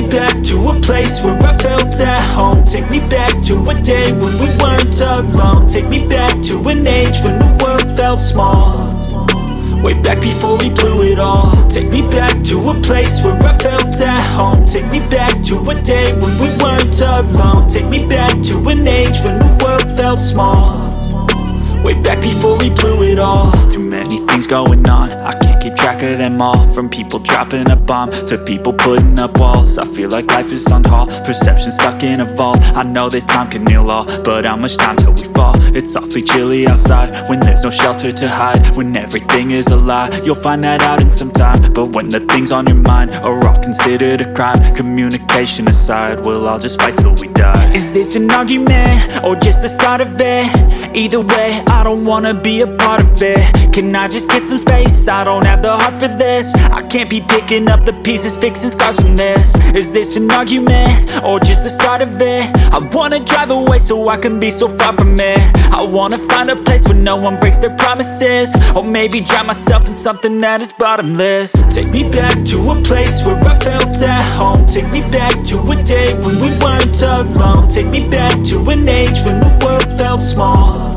back to a place where I felt at home. Take me back to a day when we weren't alone. Take me back to an age when the world felt small, way back before we blew it all. Take me back to a place where I felt at home. Take me back to a day when we weren't alone. Take me back to an age when the world felt small, way back before we blew it all. Too many things going on, I can't keep track of them all. From people dropping a bomb to people putting up walls. I feel like life is on hold, perception stuck in a vault. I know that time can heal all, but how much time till we fall? It's awfully chilly outside when there's no shelter to hide. When everything is a lie, you'll find that out in some time. But when the things on your mind are all considered a crime, communication aside, we'll all just fight till we die. Is this an argument or just the start of it? Either way, I don't wanna be a part of it. Can I just get some space? I don't have the heart for this. I can't be picking up the pieces, fixing scars from this. Is this an argument or just the start of it? I wanna drive away so I can be so far from it. I wanna find a place where no one breaks their promises, or maybe drown myself in something that is bottomless. Take me back to a place where I felt at home. Take me back to a day when we weren't alone. Take me back to an age when the world felt small,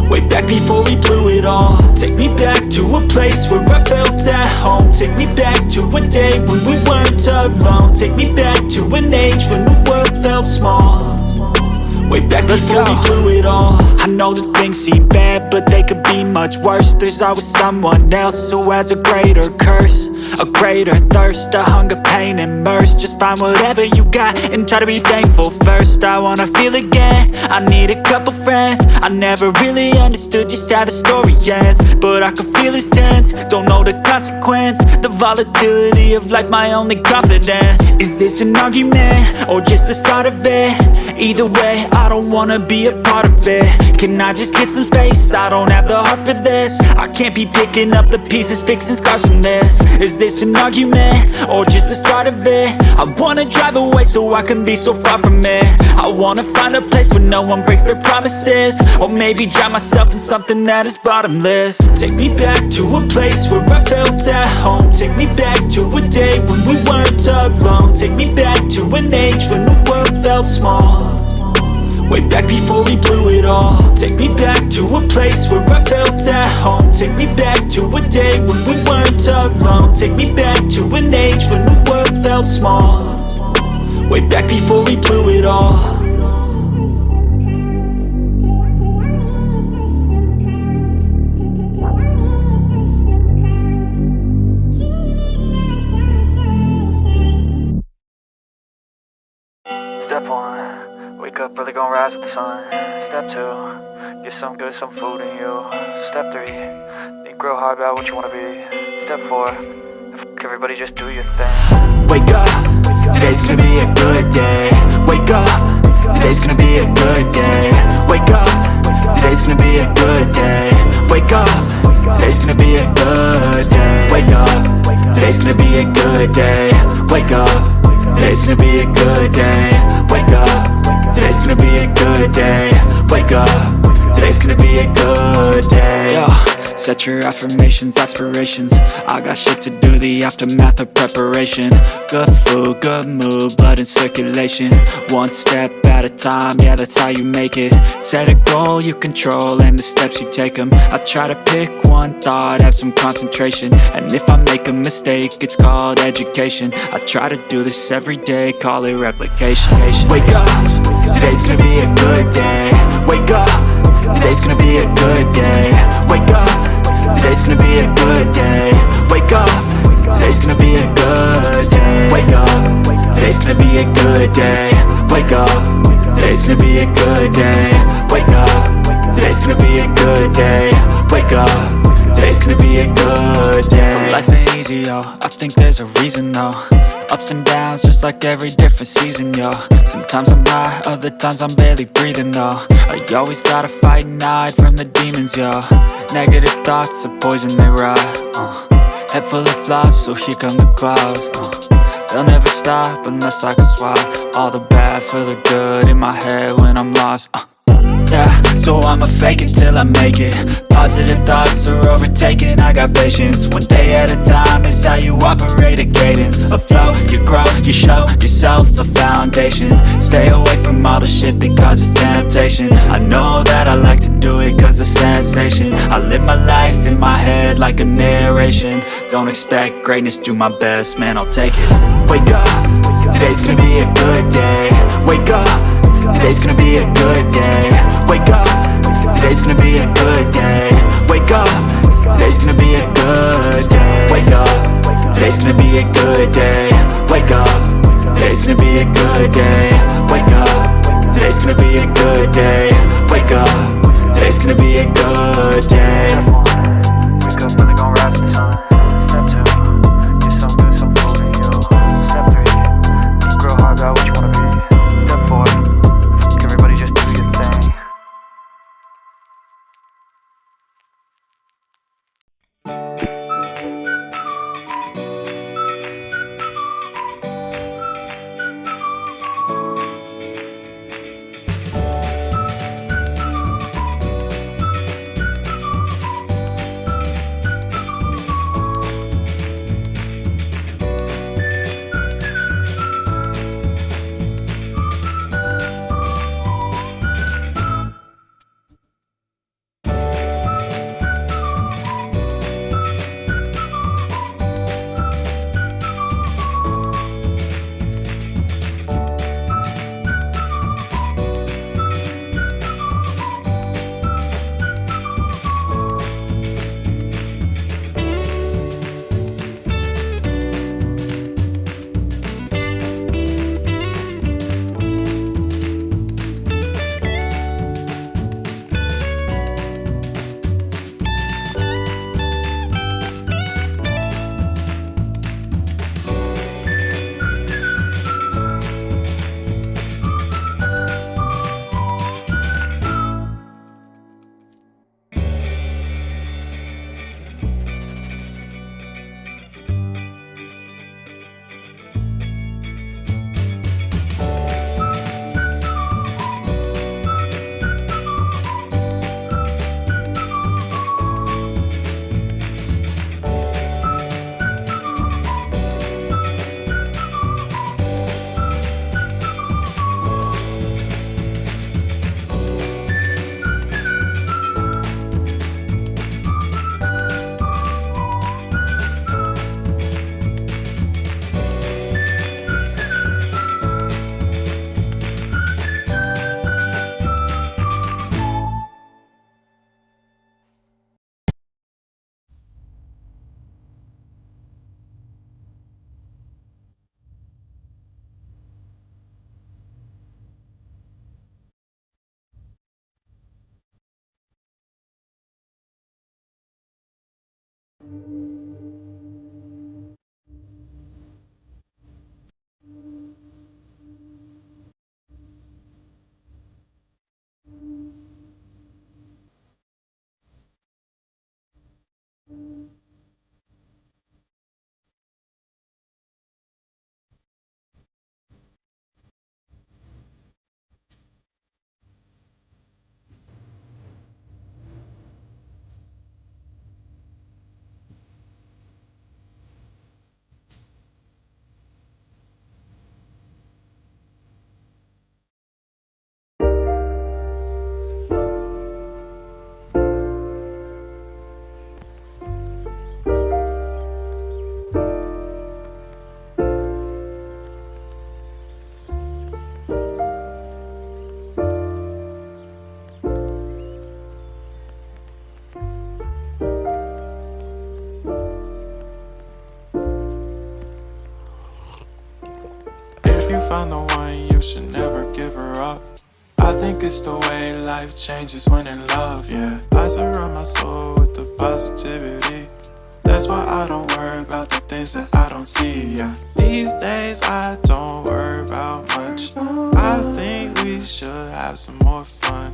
way back before we blew it all. Take me back to a place where I felt at home. Take me back to a day when we weren't alone. Take me back to an age when the world felt small, way back before we blew it all. I know that things seem bad, but they could be much worse. There's always someone else who has a greater curse, a greater thirst, a hunger, pain, and mercy. Just find whatever you got and try to be thankful first. I wanna feel again, I need a couple friends. I never really understood just how the story ends, but I can feel it's tense, don't know the consequence. The volatility of life, my only confidence. Is this an argument or just the start of it? Either way, I don't wanna be a part of it. Can I just get some space? I don't have the heart for this. I can't be picking up the pieces, fixing scars from this. Is this an argument or just the start of it? I wanna drive away so I can be so far from it. I wanna find a place where no one breaks their promises, or maybe drown myself in something that is bottomless. Take me back to a place where I felt at home. Take me back to a day when we weren't alone. Take me back to an age when the world felt small, way back before we blew it all. Take me back to a place where I felt at home. Take me back to a day when we weren't alone. Take me back to an age when the world felt small, way back before we blew it all. Step 1, wake up early, gonna rise with the sun. Step 2, get some good, some food in you. Step 3, think real hard about what you wanna be. Step 4, fuck everybody, just do your thing. Wake up, today's gonna be a good day. Wake up, today's gonna be a good day. Wake up, today's gonna be a good day. Wake up, today's gonna be a good day. Wake up, today's gonna be a good day. Wake up, today's gonna be a good day. Wake up, today's gonna be a good day. Wake up, today's gonna be a good day. Yo, set your affirmations, aspirations. I got shit to do, the aftermath of preparation. Good food, good mood, blood in circulation. One step at a time, yeah, that's how you make it. Set a goal you control and the steps you take them. I try to pick one thought, have some concentration, and if I make a mistake, it's called education. I try to do this every day, call it replication. Wake up, today's gonna be a good day. Wake up, today's gonna be a good day. Wake up, today's gonna be a good day. Wake up, today's gonna be a good day. Wake up, today's gonna be a good day. Wake up, today's gonna be a good day. Wake up, today's gonna be a good day. Wake up, today's gonna be a good day. So life ain't easy, yo, I think there's a reason though. Ups and downs, just like every different season, yo. Sometimes I'm high, other times I'm barely breathing, though. You always gotta fight and hide from the demons, yo. Negative thoughts are poison, they rot. Head full of flies, so here come the clouds. They'll never stop unless I can swap all the bad for the good in my head when I'm lost. Yeah, so I'ma fake it till I make it. Positive thoughts are overtaken, I got patience. One day at a time is how you operate a cadence. A flow, you grow, you show yourself a foundation. Stay away from all the shit that causes temptation. I know that I like to do it cause it's sensation. I live my life in my head like a narration. Don't expect greatness, do my best, man, I'll take it. Wake up, today's gonna be a good day. Wake up, today's gonna be a good day. Wake up, today's gonna be a good day. Wake up, today's gonna be a good day. Wake up, today's gonna be a good day. Wake up, today's gonna be a good day. Wake up, today's gonna be a good day. Wake up, today's gonna be a good day. Wake up, really gon' rise with the sun. Step 2, get some good, some food in you. Step 3, think real hard about what you wanna be. Step 4, everybody just do your thing. Found the one, you should never give her up. I think it's the way life changes when in love, yeah. I surround my soul with the positivity. That's why I don't worry about the things that I don't see, yeah. These days I don't worry about much. I think we should have some more fun.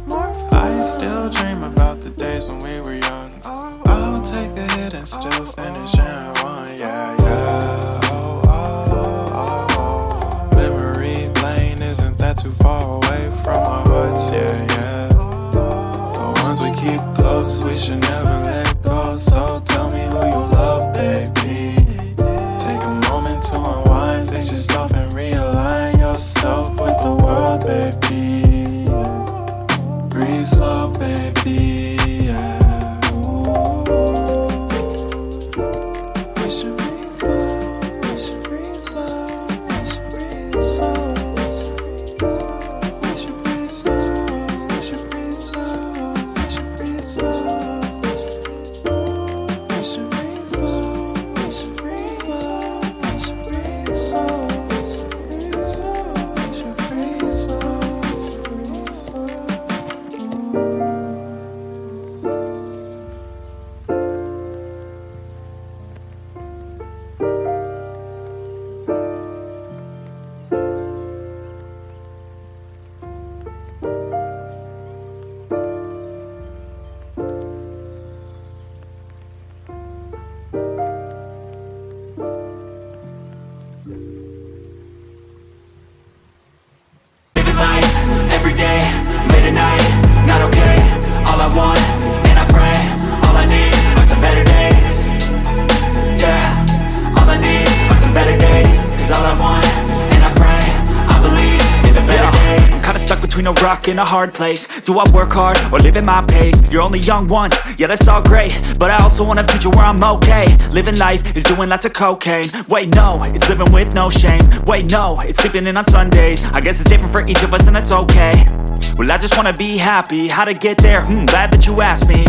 I still dream about the days when we were young. I'll take a hit and still finish and one, yeah, yeah. Memory lane isn't that too far away from our hearts, yeah, yeah. we should never let go. So tell me who you love, baby. Take a moment to unwind, fix yourself and realign yourself with the world, baby. Breathe slow, baby. Yeah. Ooh. We should breathe slow. We should breathe slow. We should breathe slow. We should breathe slow. We should breathe slow. We should breathe slow. We should breathe slow. We should breathe slow. We should breathe slow. We should breathe slow. Breathe slow. Living life, everyday, late at night, not okay. All I want, and I pray, all I need are some better days. Yeah, all I need are some better days. Cause all I want, and I pray, I believe in the better days. I'm kinda stuck between a rock and a hard place. Do I work hard, or live at my pace? You're only young once, yeah that's all great, but I also want a future where I'm okay. Living life is doing lots of cocaine. Wait no, it's living with no shame. Wait no, it's sleeping in on Sundays. I guess it's different for each of us and that's okay. Well I just wanna be happy, how to get there? Glad that you asked me.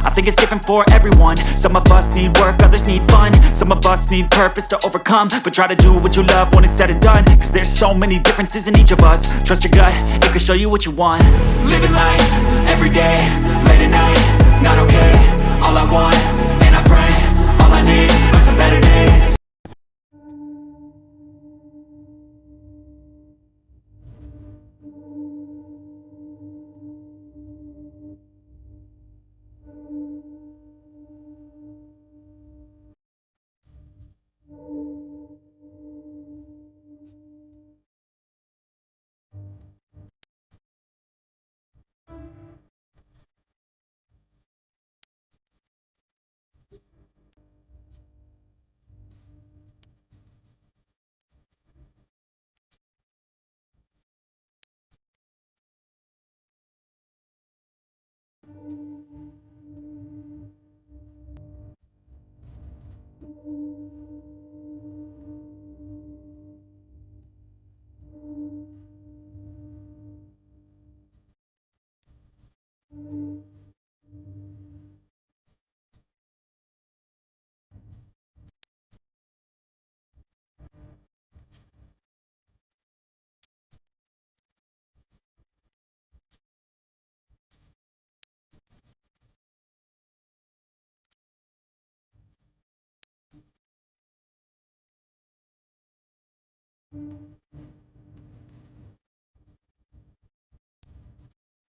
I think it's different for everyone. Some of us need work, others need fun. Some of us need purpose to overcome. But try to do what you love when it's said and done. Cause there's so many differences in each of us. Trust your gut, it can show you what you want. Living life, everyday, late at night, not okay. All I want, and I pray, all I need are some better days.